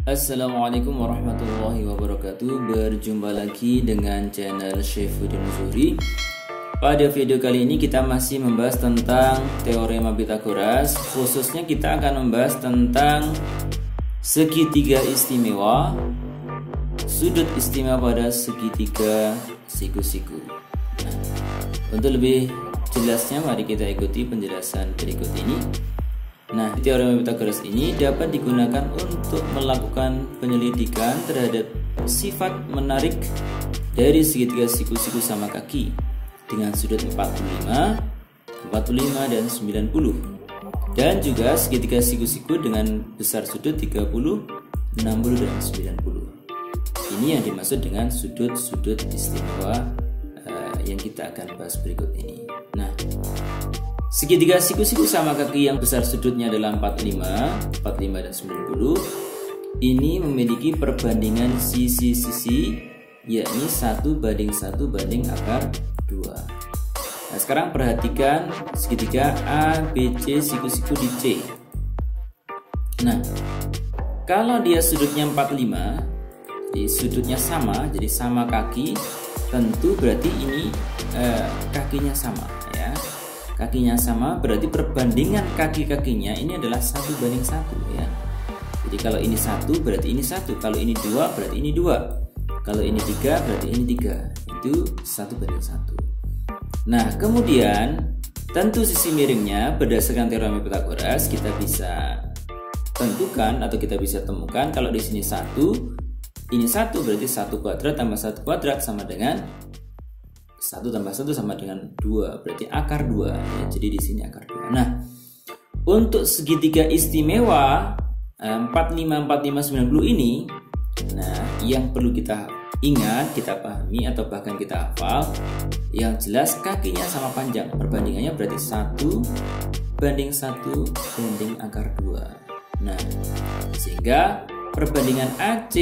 Assalamualaikum warahmatullahi wabarakatuh. Berjumpa lagi dengan channel Syaifuddin Zuhri. Pada video kali ini kita masih membahas tentang teorema Pythagoras. Khususnya kita akan membahas tentang segitiga istimewa, sudut istimewa pada segitiga siku-siku. Nah, untuk lebih jelasnya mari kita ikuti penjelasan berikut ini. Nah, teorema Pythagoras ini dapat digunakan untuk melakukan penyelidikan terhadap sifat menarik dari segitiga siku-siku sama kaki dengan sudut 45, 45 dan 90, dan juga segitiga siku-siku dengan besar sudut 30, 60 dan 90. Ini yang dimaksud dengan sudut-sudut istimewa yang kita akan bahas berikut ini. Nah, segitiga siku-siku sama kaki yang besar sudutnya adalah 45, 45 dan 90 ini memiliki perbandingan sisi-sisi yakni 1 banding 1 banding akar 2. Nah, sekarang perhatikan segitiga A, B, C, siku-siku di C. Nah, kalau dia sudutnya 45, jadi sudutnya sama, jadi sama kaki, tentu berarti ini kakinya sama ya. Kakinya sama berarti perbandingan kaki-kakinya ini adalah 1 banding 1 ya. Jadi kalau ini 1 berarti ini 1, kalau ini 2 berarti ini 2, kalau ini 3 berarti ini 3. Itu 1 banding 1. Nah, kemudian tentu sisi miringnya berdasarkan teorema Pythagoras kita bisa tentukan atau kita bisa temukan kalau di sini 1, ini 1 berarti 1 kuadrat tambah 1 kuadrat sama dengan 1 tambah 1 sama dengan 2, berarti akar 2 ya. Jadi di sini akar 2. Nah, untuk segitiga istimewa 45, 45, 90 ini, nah yang perlu kita ingat, kita pahami atau bahkan kita hafal, yang jelas kakinya sama panjang. Perbandingannya berarti 1 banding 1 banding akar 2. Nah, sehingga perbandingan AC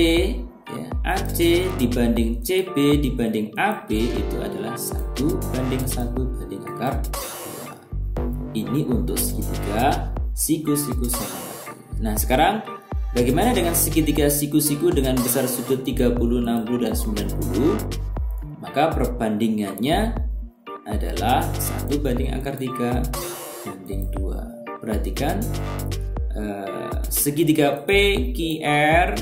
ya, AC dibanding CB dibanding AB itu adalah 1 banding 1 banding akar 2. Ini untuk segitiga siku-siku sama kaki. Nah, sekarang bagaimana dengan segitiga siku-siku dengan besar sudut 30, 60 dan 90? Maka perbandingannya adalah 1 banding akar 3 banding 2. Perhatikan segitiga PQR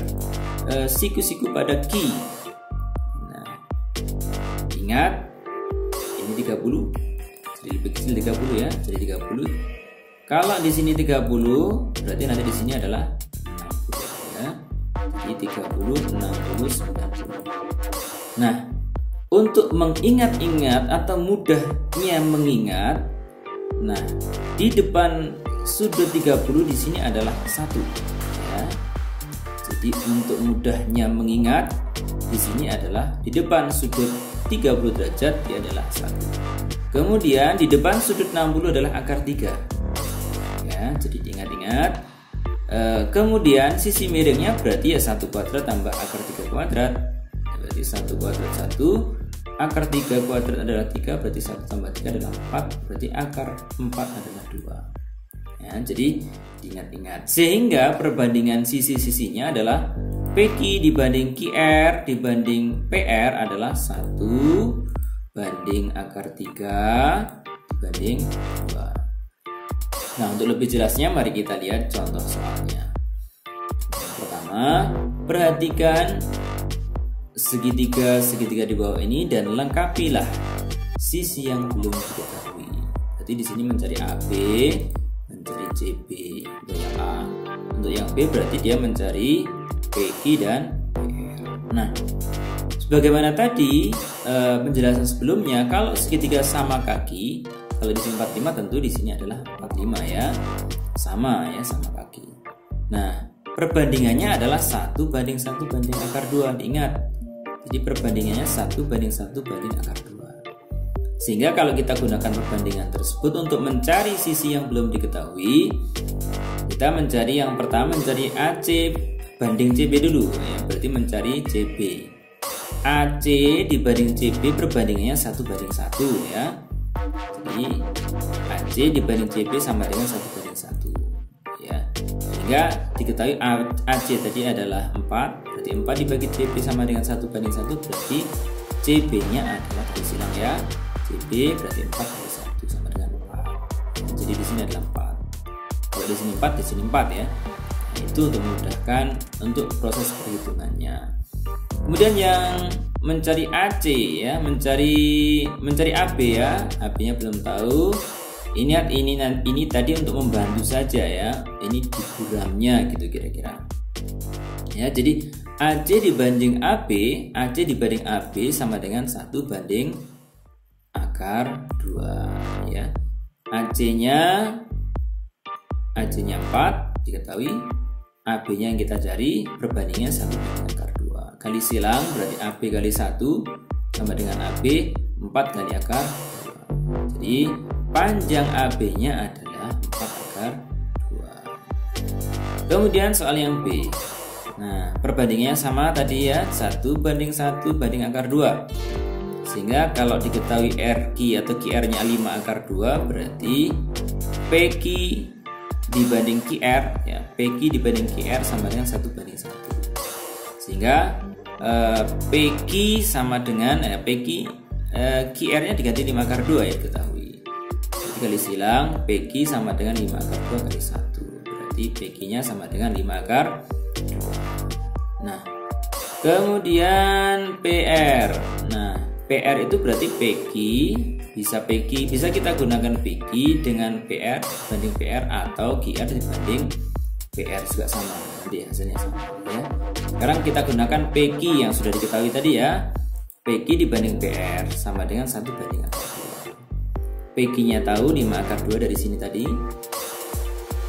siku-siku pada Q. Nah, ingat ini 30, jadi lebih kecil 30 ya, jadi 30. Kalau di sini 30, berarti nanti di sini adalah 60 ya. Jadi 30, 60, 90. Nah, untuk mengingat-ingat atau mudahnya mengingat, nah di depan sudut 30 di sini adalah 1 ya. Jadi untuk mudahnya mengingat di sini adalah di depan sudut 30 derajat dia adalah 1. Kemudian di depan sudut 60 adalah akar 3. Ya, jadi diingat-ingat. Kemudian sisi miringnya berarti ya 1 kuadrat tambah akar 3 kuadrat. Berarti 1 kuadrat 1, akar 3 kuadrat adalah 3, berarti 1 tambah 3 adalah 4, berarti akar 4 adalah 2. Ya, jadi diingat-ingat. Sehingga perbandingan sisi-sisinya adalah PQ dibanding QR dibanding PR adalah 1 banding akar 3 dibanding 2. Nah, untuk lebih jelasnya mari kita lihat contoh soalnya. Yang pertama, perhatikan segitiga di bawah ini dan lengkapilah sisi yang belum diketahui. Jadi di sini mencari AB, mencari CB untuk yang A. Untuk yang B berarti dia mencari PQ dan PR. Nah, sebagaimana tadi penjelasan sebelumnya, kalau segitiga sama kaki, kalau di sini 45 tentu di sini adalah 45 ya. Sama ya, sama kaki. Nah, perbandingannya adalah 1 banding 1 banding akar 2. Diingat. Jadi perbandingannya 1 banding 1 banding akar 2. Sehingga kalau kita gunakan perbandingan tersebut untuk mencari sisi yang belum diketahui, kita mencari yang pertama mencari AC banding CB dulu ya, berarti mencari CB. AC dibanding CB perbandingannya 1 banding 1 ya. Jadi AC dibanding CB sama dengan 1 banding 1 ya. Sehingga diketahui AC tadi adalah 4, berarti 4 dibagi CB sama dengan 1/1, berarti CB-nya adalah, tadi silang ya, CB berarti 4 kali 1 sama dengan 4. Jadi di sini adalah 4. Kalau di sini 4, di sini 4 ya. Nah, itu untuk memudahkan untuk proses perhitungannya. Kemudian yang mencari AC ya, mencari AB ya, AB-nya belum tahu. Ini tadi untuk membantu saja ya. Ini di buramnya gitu kira-kira. Ya, jadi AC dibanding AB, AC dibanding AB sama dengan 1 banding akar 2 ya. AC-nya 4 diketahui, AB-nya yang kita cari perbandingannya 1 banding akar 2. Kali silang berarti AB kali 1 sama dengan AB 4 kali akar 2. Jadi panjang AB-nya adalah 4 akar 2. Kemudian soal yang B. Nah, perbandingannya sama tadi ya, 1 banding 1 banding akar 2. Sehingga kalau diketahui RQ atau QR-nya 5 akar 2, berarti PQ dibanding QR ya, PQ dibanding QR sama dengan 1 banding 1. Sehingga PQ sama dengan QR-nya diganti 5 akar 2 ya, ketahui. Kali silang PQ sama dengan 5 akar 2 kali 1, berarti PQ-nya sama dengan 5 akar 2. Nah, kemudian PR. Nah, PR itu berarti PQ, bisa kita gunakan PQ dengan PR banding PR atau QR dibanding PR juga sama, jadi hasilnya sama ya. Sekarang kita gunakan PQ yang sudah diketahui tadi ya. PQ dibanding PR sama dengan 1 banding akar 2. PQ-nya tahu 5 akar 2 dari sini tadi.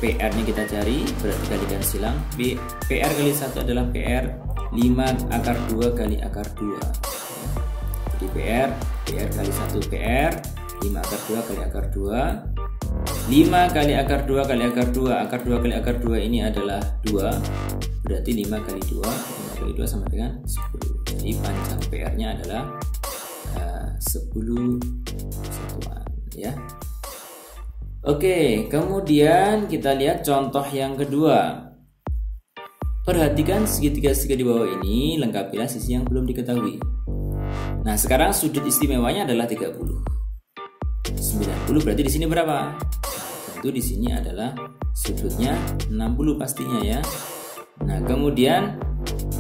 PR-nya kita cari, berarti kalikan silang. PR kali 1 adalah PR 5 akar 2 kali akar 2 ya. Jadi PR kali 1 PR 5 akar 2 kali akar 2. 5 kali akar 2 kali akar 2, akar 2 kali akar 2 ini adalah 2, berarti 5 kali 2 sama dengan 10. Jadi panjang PR-nya adalah 10 satuan ya. Oke, kemudian kita lihat contoh yang kedua. Perhatikan segitiga di bawah ini, lengkapilah sisi yang belum diketahui. Nah, sekarang sudut istimewanya adalah 30. 90 berarti di sini berapa? Tentu di sini adalah sudutnya 60 pastinya ya. Nah, kemudian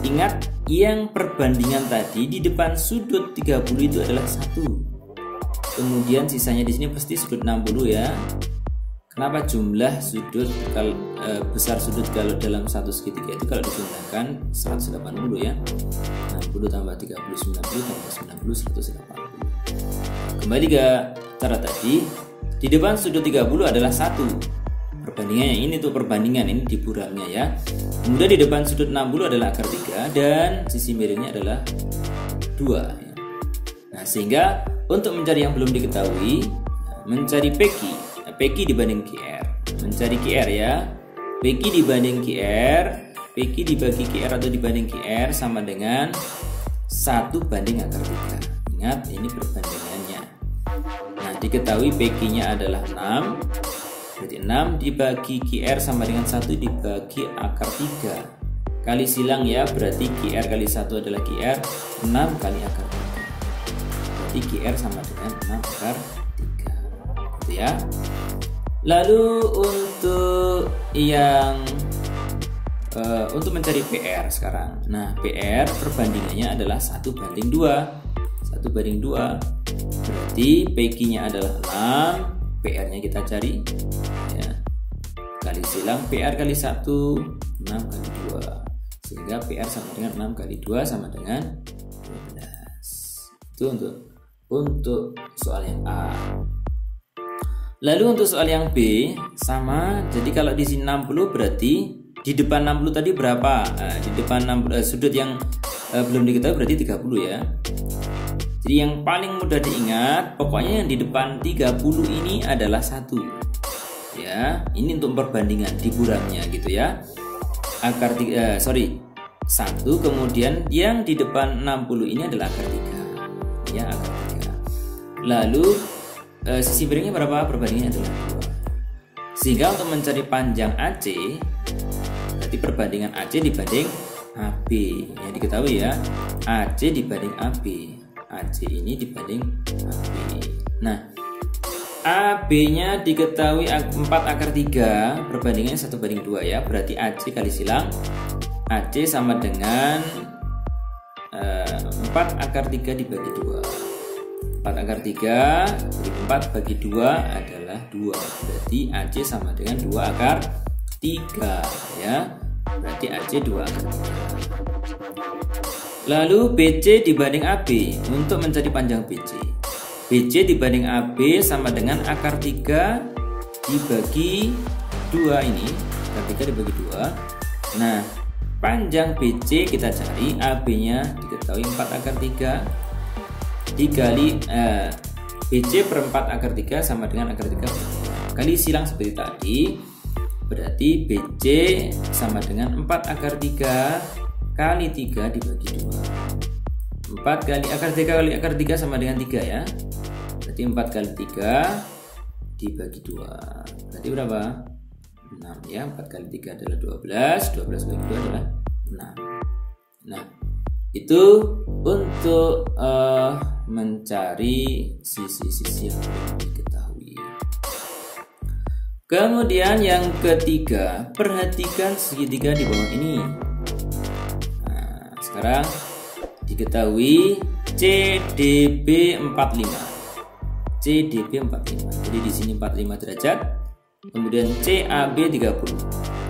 ingat yang perbandingan tadi di depan sudut 30 itu adalah 1. Kemudian sisanya di sini pasti sudut 60 ya. Kenapa jumlah sudut besar sudut kalau dalam satu segitiga itu kalau dijumlahkan 180 ya. 60 tambah 30 90 tambah 90 180. Kembali ke cara tadi, di depan sudut 30 adalah 1. Perbandingannya ini tuh perbandingan ini di buramnya ya. Kemudian di depan sudut 60 adalah akar 3 dan sisi miringnya adalah 2 ya. Nah, sehingga untuk mencari yang belum diketahui, mencari PQ dibanding QR, mencari QR ya. PQ dibanding QR, PQ dibagi QR atau dibanding QR sama dengan 1 banding akar 3. Ingat ini perbandingannya. Nah, diketahui PQ-nya adalah 6. Berarti 6 dibagi QR sama dengan 1 dibagi akar 3. Kali silang ya, berarti QR kali 1 adalah QR, 6 kali akar 3. Berarti QR sama dengan 6 akar 3. Gitu ya. Lalu untuk yang untuk mencari PR sekarang. Nah, PR perbandingannya adalah 1 banding 2. 1 banding 2. Berarti PQ-nya adalah 6, PR-nya kita cari ya. Kali silang PR kali 1 6 kali 2. Sehingga PR sama dengan 6 kali 2 sama dengan 12. Itu untuk soal yang A. Lalu untuk soal yang B sama. Jadi kalau di sini 60 berarti di depan 60 tadi berapa? Di depan 60 sudut yang belum diketahui berarti 30 ya. Jadi yang paling mudah diingat, pokoknya yang di depan 30 ini adalah 1. Ya, ini untuk perbandingan di buramnya gitu ya. Akar 1, kemudian yang di depan 60 ini adalah akar 3. Ya, akar 3. Lalu sisi miringnya berapa? Perbandingannya adalah 2. Sehingga untuk mencari panjang AC berarti perbandingan AC dibanding AB. Yang diketahui ya, AC dibanding AB. AC ini dibanding AB. Nah, AB-nya diketahui 4 akar 3, perbandingannya 1:2 ya. Berarti AC kali silang AC sama dengan 4 akar 3 dibagi 2. 4 akar 3 bagi 4 bagi 2 adalah 2. Berarti AC sama dengan 2 akar 3 ya. Berarti AC 2 akar 3. Lalu BC dibanding AB. Untuk mencari panjang BC, BC dibanding AB sama dengan akar 3 dibagi 2 ini. Akar 3 dibagi 2. Nah, panjang BC kita cari. AB nya diketahui 4 akar 3 dikali BC per 4 akar 3 sama dengan akar 3 kali silang seperti tadi. Berarti BC sama dengan 4 akar 3 kali 3 dibagi 2. 4 kali akar 3 kali akar 3 sama dengan 3 ya. Berarti 4 kali 3 dibagi 2. Berarti berapa? 6 ya. 4 kali 3 adalah 12. 12 bagi 2 adalah 6. Nah, itu untuk mencari sisi-sisi yang belum diketahui. Kemudian yang ketiga, perhatikan segitiga di bawah ini. Nah, sekarang diketahui CDB 45. CDB 45. Jadi di sini 45 derajat. Kemudian CAB 30.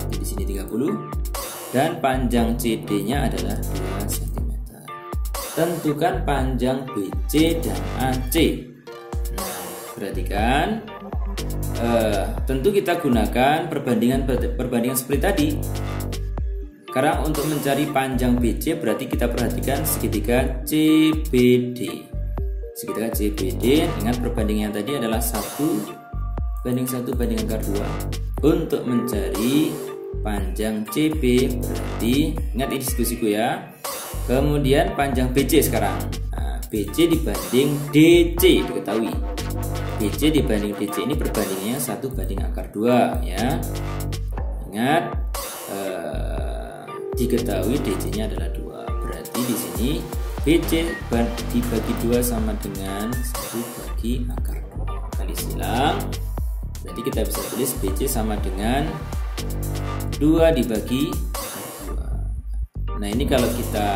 Jadi di sini 30 dan panjang CD-nya adalah 2 cm. Tentukan panjang BC dan AC. Nah, perhatikan. Tentu kita gunakan perbandingan seperti tadi. Sekarang untuk mencari panjang BC berarti kita perhatikan segitiga CBD. Segitiga CBD dengan perbandingan tadi adalah 1:1 banding akar 2. Untuk mencari panjang CB berarti ingat ini diskusiku ya. Kemudian panjang BC sekarang. Nah, BC dibanding DC diketahui. BC dibanding DC ini perbandingannya 1 akar 2 ya. Ingat diketahui DC-nya adalah 2. Berarti di sini BC dibagi 2 sama dengan 1 akar 2 kali silang. Berarti kita bisa tulis BC sama dengan 2 dibagi akar 2. Nah, ini kalau kita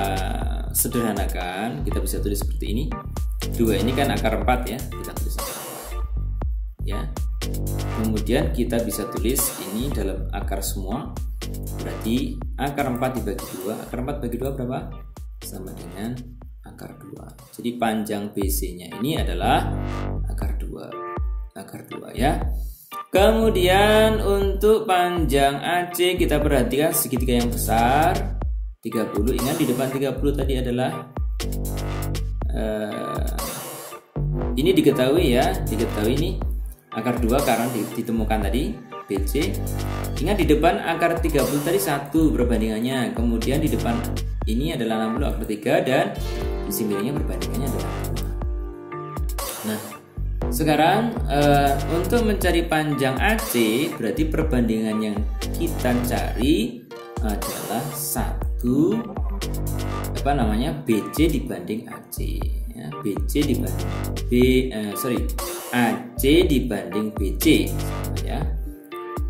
sederhanakan kita bisa tulis seperti ini. 2 ini kan akar 4 ya. Kita tulis akar 4 ya. Kemudian kita bisa tulis ini dalam akar semua. Berarti akar 4 dibagi 2. Akar 4 bagi 2 berapa? Sama dengan akar 2. Jadi panjang BC-nya ini adalah akar 2. Akar 2 ya. Kemudian untuk panjang AC kita perhatikan segitiga yang besar 30. Ingat di depan 30 tadi adalah ini diketahui ya. Diketahui ini akar 2 karena ditemukan tadi BC. Ingat di depan akar 30 tadi 1 perbandingannya. Kemudian di depan ini adalah 60 akar 3 dan di sininya perbandingannya adalah 2. Nah, sekarang untuk mencari panjang AC berarti perbandingan yang kita cari adalah 1 BC dibanding AC ya. BC dibanding AC dibanding BC ya.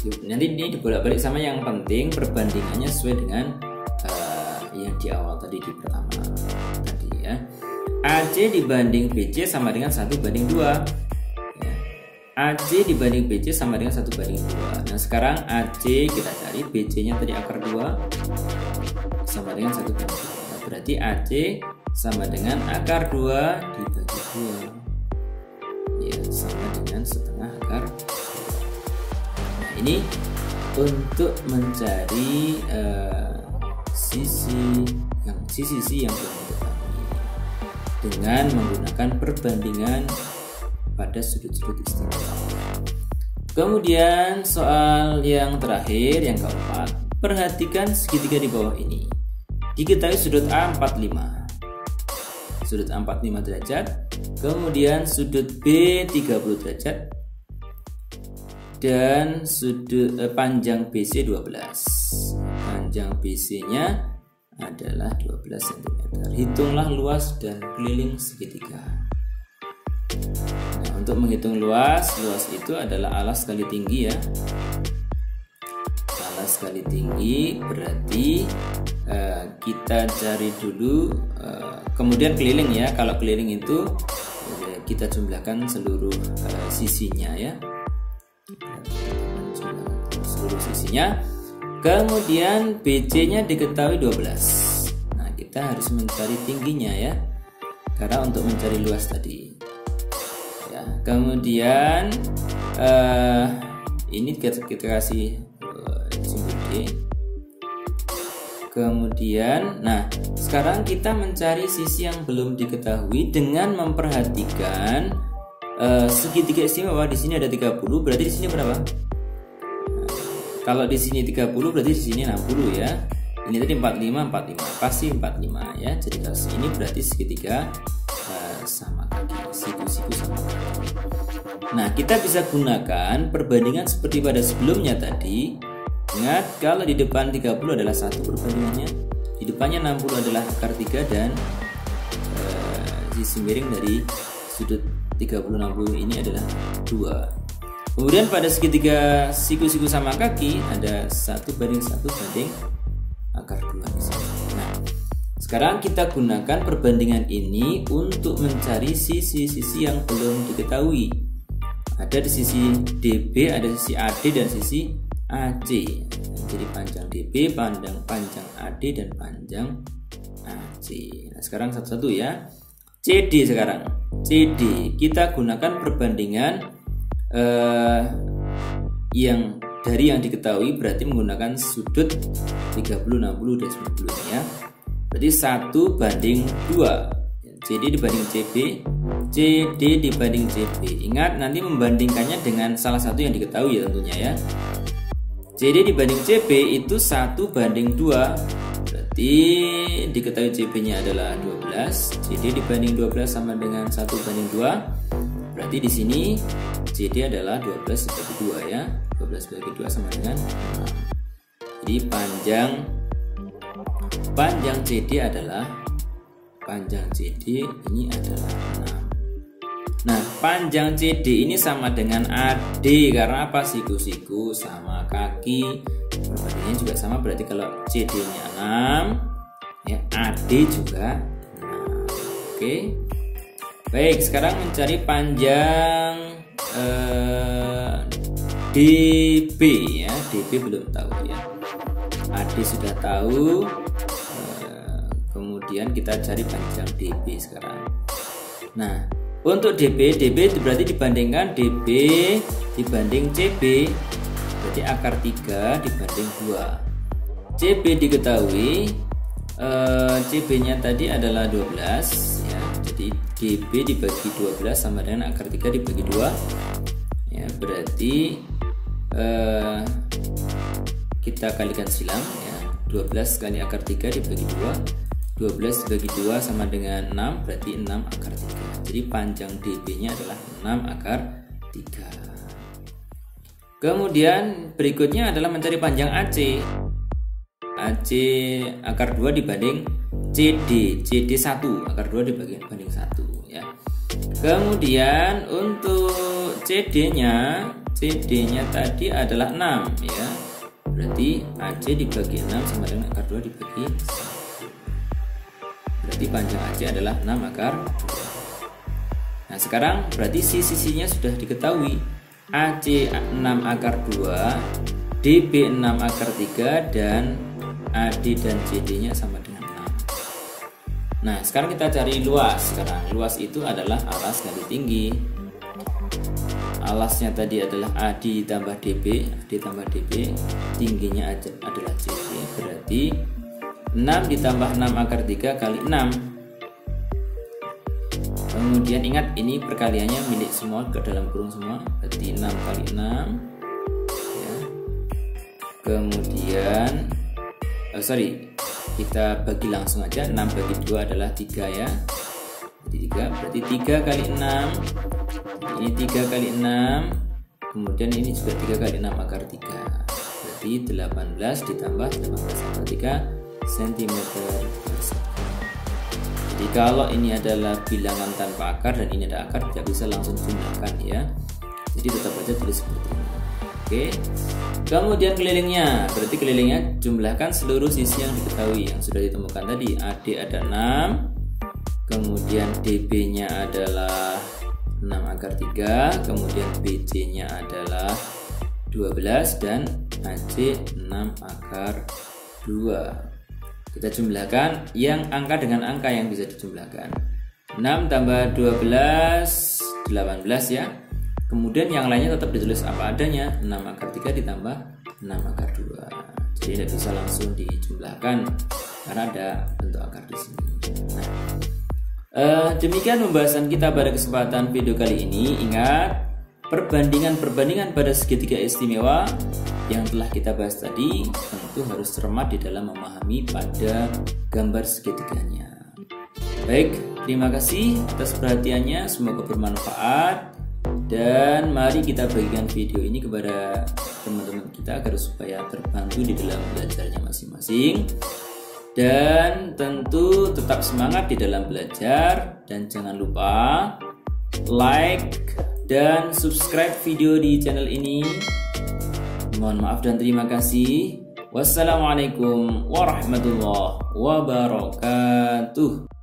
Nanti ini dibolak-balik sama yang penting perbandingannya sesuai dengan yang di awal tadi di pertama tadi ya. AC dibanding BC sama dengan 1:2 ya. AC dibanding BC sama dengan 1:2. Nah, sekarang AC kita cari, BC nya tadi akar 2 sama dengan 1:2. Nah, berarti AC sama dengan akar 2 dibagi 2 ya, sama dengan setengah akar 2. Nah, ini untuk mencari sisi yang belum diketahui dengan menggunakan perbandingan pada sudut-sudut istimewa. Kemudian soal yang terakhir yang keempat, perhatikan segitiga di bawah ini. Diketahui sudut A 45. Sudut A 45 derajat, kemudian sudut B 30 derajat dan sudut panjang BC 12. panjang BC-nya adalah 12 cm. Hitunglah luas dan keliling segitiga. Nah, untuk menghitung luas itu adalah alas kali tinggi ya. Alas kali tinggi berarti kita cari dulu, kemudian keliling ya. Kalau keliling itu kita jumlahkan seluruh sisinya ya. Seluruh sisinya. Kemudian BC-nya diketahui 12. Nah, kita harus mencari tingginya ya. Karena untuk mencari luas tadi. Ya, kemudian ini kita kasih simbol D. Kemudian, nah, sekarang kita mencari sisi yang belum diketahui dengan memperhatikan segitiga istimewa. Di sini ada 30, berarti di sini berapa? Kalau di sini 30 berarti di sini 60 ya. Ini tadi 45, pasti 45 ya. Jadi kalau ini berarti segitiga sama kaki, siku-siku sama kaki. Nah, kita bisa gunakan perbandingan seperti pada sebelumnya tadi. Ingat, kalau di depan 30 adalah 1 perbandingannya, di depannya 60 adalah akar 3 dan sisi miring dari sudut 30-60 ini adalah 2. Kemudian pada segitiga siku-siku sama kaki ada 1 banding 1 banding akar 2 di sini. Nah, sekarang kita gunakan perbandingan ini untuk mencari sisi-sisi yang belum diketahui. Ada di sisi DB, ada sisi AD dan sisi AC. Jadi panjang DB, panjang AD dan panjang AC. Nah, sekarang satu-satu ya. CD sekarang. CD kita gunakan perbandingan yang dari yang diketahui, berarti menggunakan sudut 30, 60 dan 90 ya. Berarti 1 banding 2. CD dibanding CB, CD dibanding CB. Ingat, nanti membandingkannya dengan salah satu yang diketahui ya tentunya ya. CD dibanding CB itu 1 banding 2. Berarti diketahui CB-nya adalah 12. CD dibanding 12 sama dengan 1 banding 2. Berarti di sini CD adalah 12 bagi 2 ya. 12 bagi 2 sama dengan 6. Jadi panjang CD ini adalah 6. Nah, panjang CD ini sama dengan AD karena apa? Siku-siku sama kaki. Perbandingannya juga sama, berarti kalau CD-nya 6 ya, AD juga 6. Oke. Baik, sekarang mencari panjang DB ya. DB belum tahu ya. AD sudah tahu. Kemudian kita cari panjang DB sekarang. Nah, untuk DB berarti dibandingkan DB dibanding CB, berarti akar 3 dibanding 2. CB diketahui, CB-nya tadi adalah 12 ya. Jadi DB dibagi 12 sama dengan akar 3 dibagi 2 ya, berarti kita kalikan silang ya. 12 kali akar 3 dibagi 2, 12 dibagi 2 sama dengan 6, berarti 6 akar 3. Jadi panjang DB-nya adalah 6 akar 3. Kemudian berikutnya adalah mencari panjang AC. AC akar 2 dibanding CD 1 akar 2 dibanding 1 ya. Kemudian untuk CD-nya tadi adalah 6 ya. Berarti AC dibagi 6 sama dengan akar 2 dibagi 1. Berarti panjang AC adalah 6 akar 2. Nah, sekarang berarti sisinya sudah diketahui. AC 6 akar 2, DB 6 akar 3 dan AD dan CD-nya sama dengan 6. Nah, sekarang kita cari luas. Luas itu adalah alas kali tinggi. Alasnya tadi adalah AD tambah DB, tingginya adalah CD. Berarti 6 ditambah 6 akar 3 kali 6. Kemudian ingat, ini perkaliannya milik semua, ke dalam kurung semua. Berarti 6 kali 6 ya. Kemudian kita bagi langsung aja. 6 bagi 2 adalah 3 ya. Jadi 3, berarti 3 kali 6. Ini 3 kali 6. Kemudian ini juga 3 kali 6 akar 3. Berarti berarti 18 ditambah 18/3 cm per second. Jadi kalau ini adalah bilangan tanpa akar dan ini ada akar, tidak bisa langsung jumlahkan ya. Jadi tetap aja tulis seperti ini. Oke. Kemudian kelilingnya, berarti kelilingnya jumlahkan seluruh sisi yang diketahui yang sudah ditemukan tadi. AD ada 6, kemudian DB-nya adalah 6/3, kemudian BC-nya adalah 12 dan AC 6/2. Kita jumlahkan yang angka dengan angka yang bisa dijumlahkan. 6 tambah 12 18 ya. Kemudian yang lainnya tetap ditulis apa adanya, 6/3 ditambah 6/2. Jadi tidak bisa langsung dijumlahkan karena ada bentuk akar di sini. Nah, demikian pembahasan kita pada kesempatan video kali ini. Ingat, perbandingan pada segitiga istimewa yang telah kita bahas tadi tentu harus cermat di dalam memahami pada gambar segitiganya. Baik, terima kasih atas perhatiannya, semoga bermanfaat. Dan mari kita bagikan video ini kepada teman-teman kita agar supaya terbantu di dalam belajarnya masing-masing. Dan tentu tetap semangat di dalam belajar. Dan jangan lupa like dan subscribe video di channel ini. Mohon maaf dan terima kasih. Wassalamualaikum warahmatullahi wabarakatuh.